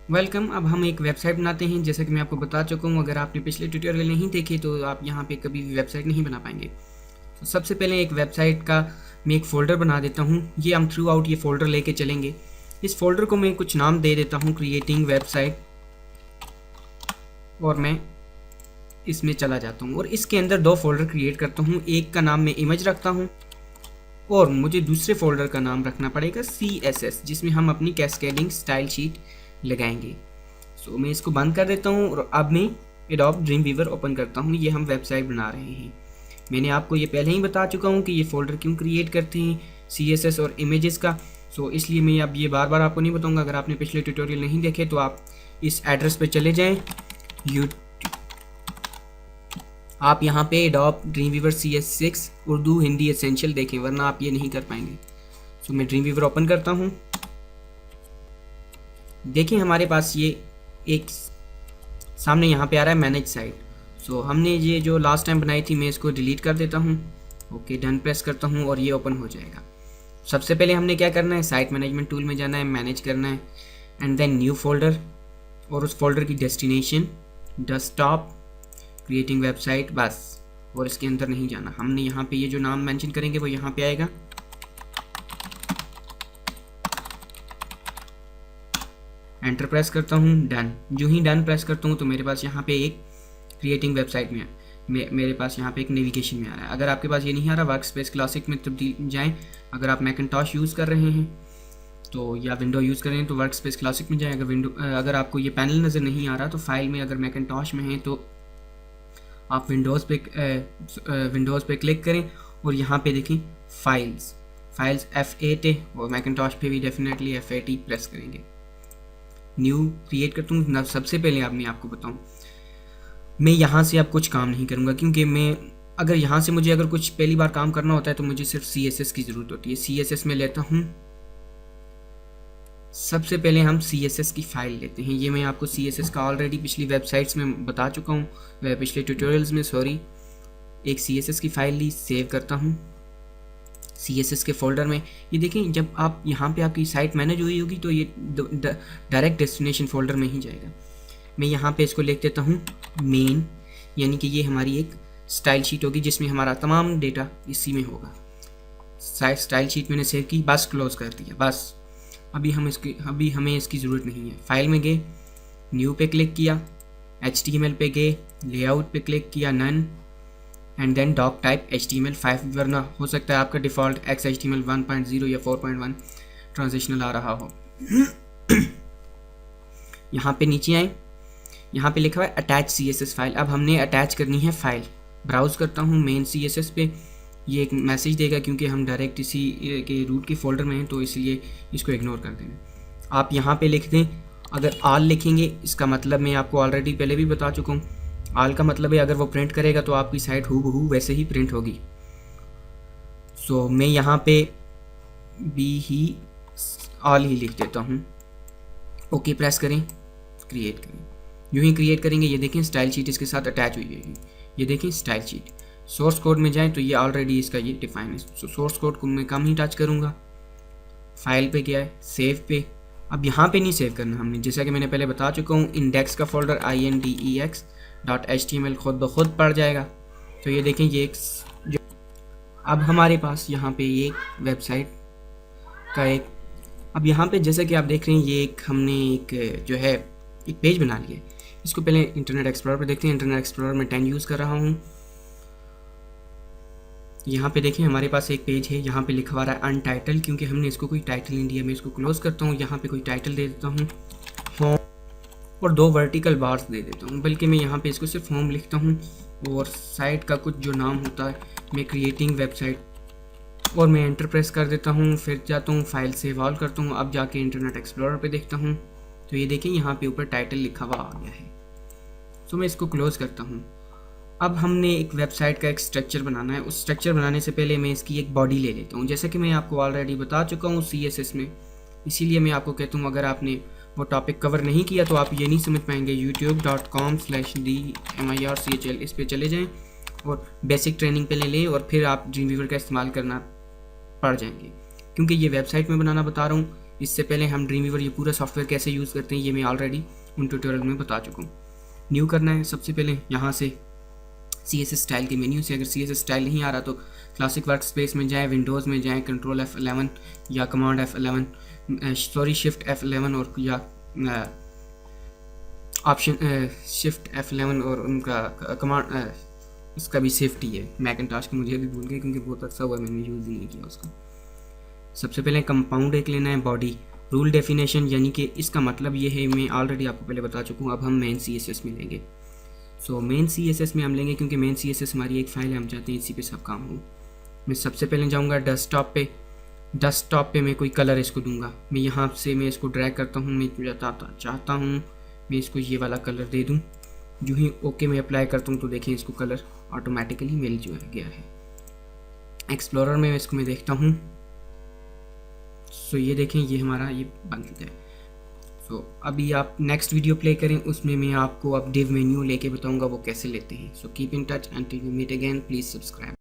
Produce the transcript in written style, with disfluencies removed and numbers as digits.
Welcome. अब हम एक वेबसाइट बनाते हैं। जैसा कि मैं आपको बता चुका हूँ, अगर आपने पिछले ट्यूटोरियल नहीं देखे तो आप यहाँ पे कभी भी वेबसाइट नहीं बना पाएंगे। तो सबसे पहले एक वेबसाइट का मैं एक फ़ोल्डर बना देता हूँ। ये हम थ्रू आउट ये फ़ोल्डर लेके चलेंगे। इस फ़ोल्डर को मैं कुछ नाम दे देता हूँ, क्रिएटिंग वेबसाइट, और मैं इसमें चला जाता हूँ और इसके अंदर दो फोल्डर क्रिएट करता हूँ। एक का नाम मैं इमेज रखता हूँ और मुझे दूसरे फोल्डर का नाम रखना पड़ेगा CSS, जिसमें हम अपनी कैस्केडिंग स्टाइल शीट लगाएंगे। सो मैं इसको बंद कर देता हूँ और अब मैं एडोब ड्रीमवीवर ओपन करता हूँ। ये हम वेबसाइट बना रहे हैं। मैंने आपको ये पहले ही बता चुका हूँ कि ये फोल्डर क्यों क्रिएट करते हैं, CSS और इमेजेस का। सो इसलिए मैं अब ये बार बार आपको नहीं बताऊँगा। अगर आपने पिछले ट्यूटोरियल नहीं देखे तो आप इस एड्रेस पे चले जाएँ। आप यहाँ पे adobe dream weaver CS6 Urdu Hindi essential देखें, वरना आप ये नहीं कर पाएंगे। सो मैं ड्रीमवीवर ओपन करता हूँ। देखिए हमारे पास ये एक सामने यहाँ पे आ रहा है मैनेज साइट। सो हमने ये जो लास्ट टाइम बनाई थी, मैं इसको डिलीट कर देता हूँ। ओके, डन प्रेस करता हूँ और ये ओपन हो जाएगा। सबसे पहले हमने क्या करना है, साइट मैनेजमेंट टूल में जाना है, मैनेज करना है, एंड देन न्यू फोल्डर, और उस फोल्डर की डेस्टिनेशन डेस्कटॉप क्रिएटिंग वेबसाइट, बस। और इसके अंदर नहीं जाना। हमने यहाँ पे ये जो नाम मेंशन करेंगे वो यहाँ पे आएगा। एंटर प्रेस करता हूँ, डन। जो ही डन प्रेस करता हूँ तो मेरे पास यहाँ पे एक क्रिएटिंग वेबसाइट में मेरे पास यहाँ पे एक नेविगेशन में आ रहा है। अगर आपके पास ये नहीं आ रहा, वर्क स्पेस क्लासिक में तब्दील जाएँ। अगर आप मैकिन्टॉश यूज़ कर रहे हैं तो, या विंडो यूज़ कर रहे हैं तो वर्क स्पेस क्लासिक में जाएँ। अगर आपको ये पैनल नज़र नहीं आ रहा तो फाइल में, अगर मैकिन्टॉश में है तो आप विंडोज़ पे क्लिक करें और यहाँ पे देखें फाइल्स F8 है, और मैकिन्टॉश पे भी डेफिनेटली F8 ही प्रेस करेंगे। न्यू क्रिएट करता हूँ। सबसे पहले अब मैं आपको बताऊँ, मैं यहाँ से अब कुछ काम नहीं करूँगा, क्योंकि अगर यहाँ से मुझे अगर कुछ पहली बार काम करना होता है तो मुझे सिर्फ CSS की ज़रूरत होती है। CSS में लेता हूँ। सबसे पहले हम CSS की फ़ाइल लेते हैं। ये मैं आपको CSS का ऑलरेडी पिछली वेबसाइट्स में बता चुका हूँ, पिछले ट्यूटोरियल्स में, सॉरी। एक CSS की फ़ाइल ली, सेव करता हूँ CSS के फोल्डर में। ये देखें, जब आप यहाँ पे आपकी साइट मैनेज हुई होगी तो ये डायरेक्ट डेस्टिनेशन फोल्डर में ही जाएगा। मैं यहाँ पे इसको लिख देता हूँ मेन, यानी कि ये हमारी एक स्टाइल शीट होगी जिसमें हमारा तमाम डेटा इसी में होगा। स्टाइल शीट मैंने सेव की, बस क्लोज कर दिया, बस। अभी हमें इसकी ज़रूरत नहीं है। फाइल में गए, न्यू पे क्लिक किया, HTML पे गए, लेआउट पे क्लिक किया, none, and then doc type HTML5, वरना हो सकता है आपका डिफ़ॉल्ट XHTML 1.0 या 4.1 ट्रांजिशनल आ रहा हो। यहाँ पे नीचे आए, यहाँ पे लिखा हुआ है अटैच CSS फाइल। अब हमने अटैच करनी है फाइल। ब्राउज़ करता हूँ मेन CSS पे। ये एक मैसेज देगा क्योंकि हम डायरेक्ट इसी के रूट के फोल्डर में हैं, तो इसलिए इसको इग्नोर कर देना। आप यहाँ पे लिख दें, अगर आल लिखेंगे इसका मतलब मैं आपको ऑलरेडी पहले भी बता चुका हूँ। आल का मतलब है अगर वो प्रिंट करेगा तो आपकी साइट हूबहू वैसे ही प्रिंट होगी। सो मैं यहाँ पे भी ही आल ही लिख देता हूँ। ओके प्रेस करें, क्रिएट करें। यूँ ही क्रिएट करेंगे, ये देखें स्टाइल शीट इसके साथ अटैच हुई है। ये देखें स्टाइल शीट। सोर्स कोड में जाएं तो ये ऑलरेडी इसका ये डिफाइन है। सोर्स कोड को मैं कम ही टच करूँगा। फाइल पे गया है, सेव पे। अब यहाँ पे नहीं सेव करना हमने, जैसा कि मैंने पहले बता चुका हूँ, इंडेक्स का फोल्डर index.html खुद ब खुद पड़ जाएगा। तो ये देखें, ये अब हमारे पास यहाँ पे ये वेबसाइट का अब यहाँ पे जैसा कि आप देख रहे हैं, ये हमने एक जो है एक पेज बना लिया है। इसको पहले इंटरनेट एक्सप्लोरर पे देखते हैं। इंटरनेट एक्सप्लोरर में 10 यूज़ कर रहा हूँ। यहाँ पे देखें हमारे पास एक पेज है, यहाँ पे लिखा हुआ है अनटाइटल, क्योंकि हमने इसको कोई टाइटल नहीं दिया। मैं इसको क्लोज करता हूँ, यहाँ पे कोई टाइटल दे देता हूँ, होम, और 2 वर्टिकल बार्स दे देता हूँ। बल्कि मैं यहाँ पे इसको सिर्फ होम लिखता हूँ, और साइट का कुछ जो नाम होता है मैं क्रिएटिंग वेबसाइट, और मैं एंटर प्रेस कर देता हूँ। फिर जाता हूँ फाइल सेव ऑल करता हूँ। अब जाके इंटरनेट एक्सप्लोरर पे देखता हूँ तो ये देखें यहाँ पे ऊपर टाइटल लिखा हुआ आ गया है। तो मैं इसको क्लोज करता हूँ। अब हमने एक वेबसाइट का एक स्ट्रक्चर बनाना है। उस स्ट्रक्चर बनाने से पहले मैं इसकी एक बॉडी ले लेता हूँ, जैसा कि मैं आपको ऑलरेडी बता चुका हूँ CSS में। इसीलिए मैं आपको कहता हूँ, अगर आपने वो टॉपिक कवर नहीं किया तो आप ये नहीं समझ पाएंगे। youtube.com/dmirchl इस पर चले जाएँ और बेसिक ट्रेनिंग पे ले लें, और फिर आप ड्रीमवीवर का इस्तेमाल करना पड़ जाएंगे। क्योंकि ये वेबसाइट में बनाना बता रहा हूँ, इससे पहले हम ड्रीमवीवर ये पूरा सॉफ्टवेयर कैसे यूज़ करते हैं ये मैं ऑलरेडी उन ट्यूटोरियल में बता चुका हूँ। न्यू करना है, सबसे पहले यहाँ से CSS स्टाइल के मेन्यू से, अगर CSS स्टाइल नहीं आ रहा तो क्लासिक वर्क स्पेस में जाएँ, विंडोज़ में जाएँ, कंट्रोल F11 या command F11 sorry shift F11 और या ऑप्शन शिफ्ट F11 और उनका कमांड उसका भी सेफ्टी है मैकिन्टॉश का, मुझे अभी भूल गया क्योंकि बहुत अच्छा हुआ मैंने यूज़ नहीं किया उसका। सबसे पहले कंपाउंड एक लेना है, बॉडी रूल डेफिनेशन, यानी कि इसका मतलब ये है, मैं ऑलरेडी आपको पहले बता चुका हूँ। अब हम मेन CSS में लेंगे, सो मेन CSS में हम लेंगे क्योंकि मेन CSS हमारी एक फ़ाइल है, हम चाहते हैं इसी पे सब काम हो। मैं सबसे पहले जाऊँगा डेस्कटॉप पे मैं कोई कलर इसको दूंगा। मैं यहाँ से मैं इसको ड्रैग करता हूँ, मैं चाहता हूँ मैं इसको ये वाला कलर दे दूँ। जो ही ओके मैं अप्लाई करता हूँ तो देखिए इसको कलर ऑटोमेटिकली मिल जो है गया है। एक्सप्लोरर में इसको मैं देखता हूँ, सो ये देखें ये हमारा ये बन गया। सो अभी आप नेक्स्ट वीडियो प्ले करें, उसमें मैं आपको अब डिव मेन्यू लेके बताऊँगा वो कैसे लेते हैं। So keep in touch, until we meet again, please subscribe.